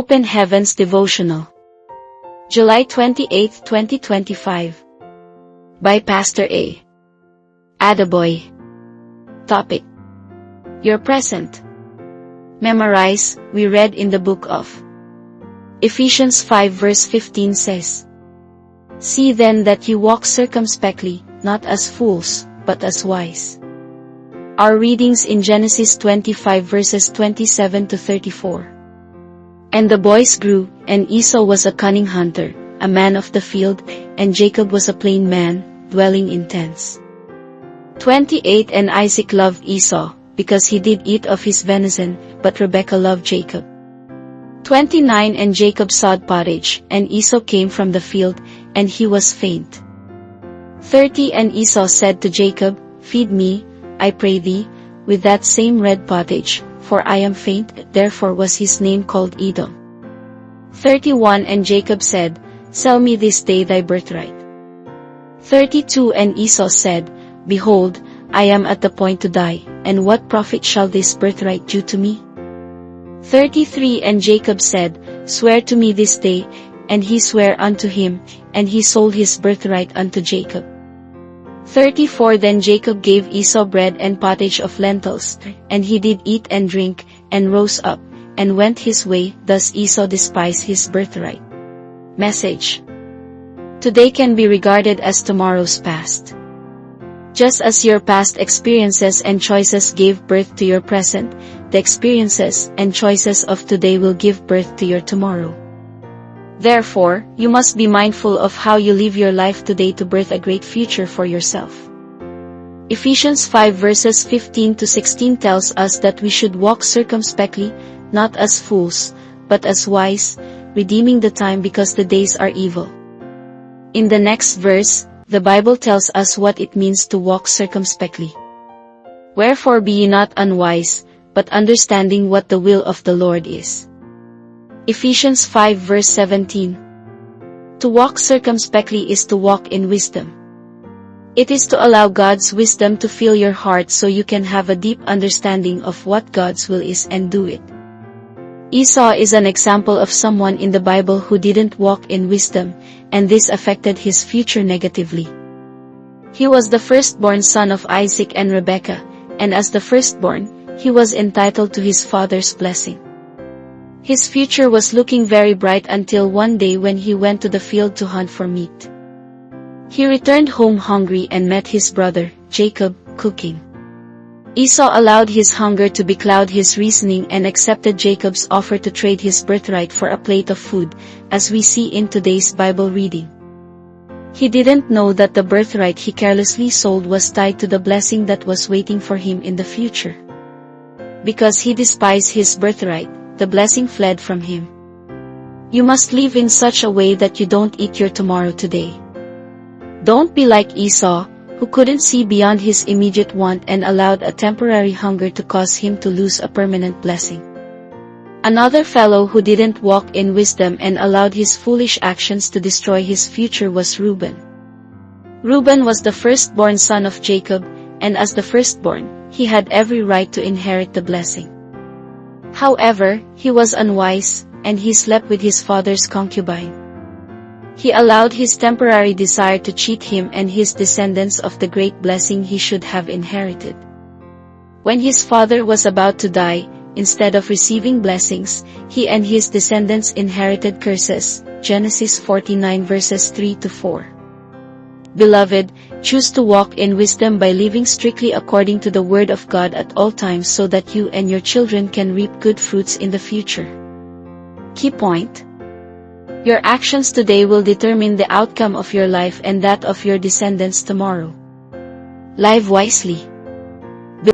Open Heavens Devotional. July 28, 2025. By Pastor A. Attaboy. Topic: Your present. Memorize. We read in the book of Ephesians 5 verse 15 says, "See then that you walk circumspectly, not as fools, but as wise." Our readings in Genesis 25 verses 27 to 34. And the boys grew, and Esau was a cunning hunter, a man of the field, and Jacob was a plain man, dwelling in tents. 28 And Isaac loved Esau, because he did eat of his venison, but Rebekah loved Jacob. 29 And Jacob sowed pottage, and Esau came from the field, and he was faint. 30 And Esau said to Jacob, "Feed me, I pray thee, with that same red pottage, for I am faint." Therefore was his name called Edom. 31 And Jacob said, "Sell me this day thy birthright." 32 And Esau said, "Behold, I am at the point to die, and what profit shall this birthright do to me?" 33 And Jacob said, "Swear to me this day." And he sware unto him, and he sold his birthright unto Jacob. 34 Then Jacob gave Esau bread and pottage of lentils, and he did eat and drink, and rose up, and went his way. Thus Esau despised his birthright. Message: Today can be regarded as tomorrow's past. Just as your past experiences and choices gave birth to your present, the experiences and choices of today will give birth to your tomorrow. Therefore, you must be mindful of how you live your life today to birth a great future for yourself. Ephesians 5 verses 15 to 16 tells us that we should walk circumspectly, not as fools, but as wise, redeeming the time because the days are evil. In the next verse, the Bible tells us what it means to walk circumspectly. "Wherefore be ye not unwise, but understanding what the will of the Lord is." Ephesians 5 verse 17. To walk circumspectly is to walk in wisdom. It is to allow God's wisdom to fill your heart so you can have a deep understanding of what God's will is and do it. Esau is an example of someone in the Bible who didn't walk in wisdom, and this affected his future negatively. He was the firstborn son of Isaac and Rebekah, and as the firstborn, he was entitled to his father's blessing. His future was looking very bright until one day when he went to the field to hunt for meat. He returned home hungry and met his brother, Jacob, cooking. Esau allowed his hunger to becloud his reasoning and accepted Jacob's offer to trade his birthright for a plate of food, as we see in today's Bible reading. He didn't know that the birthright he carelessly sold was tied to the blessing that was waiting for him in the future. Because he despised his birthright, the blessing fled from him. You must live in such a way that you don't eat your tomorrow today. Don't be like Esau, who couldn't see beyond his immediate want and allowed a temporary hunger to cause him to lose a permanent blessing. Another fellow who didn't walk in wisdom and allowed his foolish actions to destroy his future was Reuben. Reuben was the firstborn son of Jacob, and as the firstborn, he had every right to inherit the blessing. However, he was unwise, and he slept with his father's concubine. He allowed his temporary desire to cheat him and his descendants of the great blessing he should have inherited. When his father was about to die, instead of receiving blessings, he and his descendants inherited curses. Genesis 49 verses 3 to 4. Beloved, choose to walk in wisdom by living strictly according to the Word of God at all times so that you and your children can reap good fruits in the future. Key point: Your actions today will determine the outcome of your life and that of your descendants tomorrow. Live wisely.